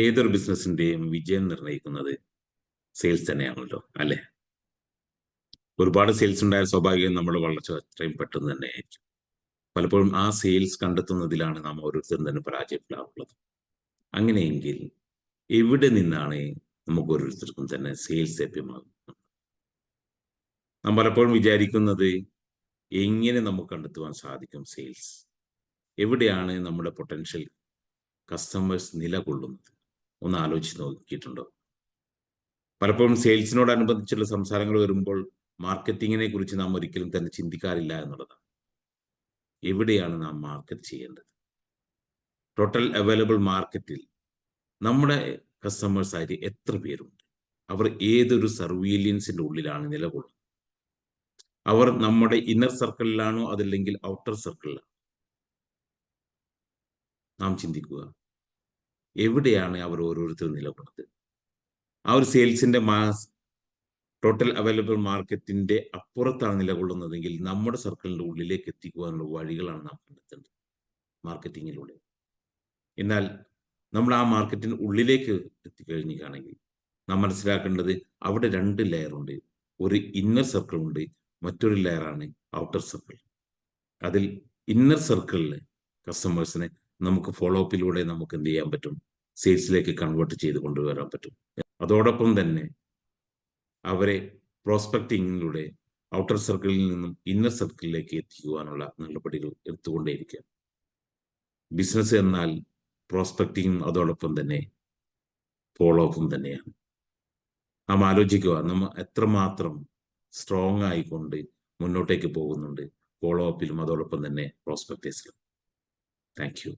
ഏതൊരു ബിസിനസിന്റെയും വിജയം നിർണ്ണയിക്കുന്നത് സെയിൽസ് തന്നെയാണല്ലോ, അല്ലെ? ഒരുപാട് സെയിൽസ് ഉണ്ടായാൽ സ്വാഭാവികം നമ്മുടെ വളർച്ച അത്രയും പെട്ടെന്ന് തന്നെ ആയിരിക്കും. പലപ്പോഴും ആ സെയിൽസ് കണ്ടെത്തുന്നതിലാണ് നാം ഓരോരുത്തരും തന്നെ പരാജയപ്പെടാറുള്ളത്. അങ്ങനെയെങ്കിൽ എവിടെ നിന്നാണ് നമുക്ക് ഓരോരുത്തർക്കും തന്നെ സെയിൽസ് ലഭ്യമാകുന്നത്? നാം പലപ്പോഴും വിചാരിക്കുന്നത് എങ്ങനെ നമുക്ക് കണ്ടെത്തുവാൻ സാധിക്കും സെയിൽസ്? എവിടെയാണ് നമ്മുടെ പൊട്ടൻഷ്യൽ കസ്റ്റമേഴ്സ് നിലകൊള്ളുന്നത്? ഒന്ന് ആലോചിച്ച് നോക്കിയിട്ടുണ്ടോ? പലപ്പോഴും സെയിൽസിനോടനുബന്ധിച്ചുള്ള സംസാരങ്ങൾ വരുമ്പോൾ മാർക്കറ്റിങ്ങിനെ കുറിച്ച് നാം ഒരിക്കലും തന്നെ ചിന്തിക്കാറില്ല എന്നുള്ളതാണ്. എവിടെയാണ് നാം മാർക്കറ്റ് ചെയ്യേണ്ടത്? ടോട്ടൽ അവൈലബിൾ മാർക്കറ്റിൽ നമ്മുടെ കസ്റ്റമേഴ്സ് ആയിട്ട് എത്ര പേരുണ്ട്? അവർ ഏതൊരു സർവീലിയൻസിന്റെ ഉള്ളിലാണ് നിലകൊള്ളുന്നത്? അവർ നമ്മുടെ ഇന്നർ സർക്കിളിലാണോ അതല്ലെങ്കിൽ ഔട്ടർ സർക്കിളിലാണോ? നാം ചിന്തിക്കുക, എവിടെയാണ് അവർ ഓരോരുത്തരും നിലകൊള്ളുന്നത്? ആ ഒരു സെയിൽസിന്റെ ടോട്ടൽ അവൈലബിൾ മാർക്കറ്റിന്റെ അപ്പുറത്താണ് നിലകൊള്ളുന്നതെങ്കിൽ നമ്മുടെ സർക്കിളിന്റെ ഉള്ളിലേക്ക് എത്തിക്കുവാനുള്ള വഴികളാണ് നാം കണ്ടെത്തേണ്ടത് മാർക്കറ്റിങ്ങിലൂടെ. എന്നാൽ നമ്മൾ ആ മാർക്കറ്റിന് ഉള്ളിലേക്ക് എത്തിക്കഴിഞ്ഞാണെങ്കിൽ നാം മനസ്സിലാക്കേണ്ടത് അവിടെ 2 ലെയർ ഉണ്ട്. ഒരു ഇന്നർ സർക്കിൾ ഉണ്ട്, മറ്റൊരു ലെയറാണ് ഔട്ടർ സർക്കിൾ. അതിൽ ഇന്നർ സർക്കിളിലെ കസ്റ്റമേഴ്സിനെ നമുക്ക് ഫോളോ അപ്പിലൂടെ നമുക്ക് എന്ത് ചെയ്യാൻ പറ്റും? സെയിൽസിലേക്ക് കൺവേർട്ട് ചെയ്ത് കൊണ്ടുവരാൻ പറ്റും. അതോടൊപ്പം തന്നെ അവരെ പ്രോസ്പെക്ടിങ്ങിലൂടെ ഔട്ടർ സർക്കിളിൽ നിന്നും ഇന്നർ സർക്കിളിലേക്ക് എത്തിക്കുവാനുള്ള നടപടികൾ എടുത്തുകൊണ്ടേയിരിക്കുക. ബിസിനസ് എന്നാൽ പ്രോസ്പെക്ടിങ്ങും അതോടൊപ്പം തന്നെ ഫോളോ അപ്പും തന്നെയാണ്. നാം ആലോചിക്കുക, നമ്മൾ എത്രമാത്രം സ്ട്രോങ് ആയിക്കൊണ്ട് മുന്നോട്ടേക്ക് പോകുന്നുണ്ട് ഫോളോ അപ്പിലും അതോടൊപ്പം തന്നെ പ്രോസ്പെക്ടേഴ്സിലും. Thank you.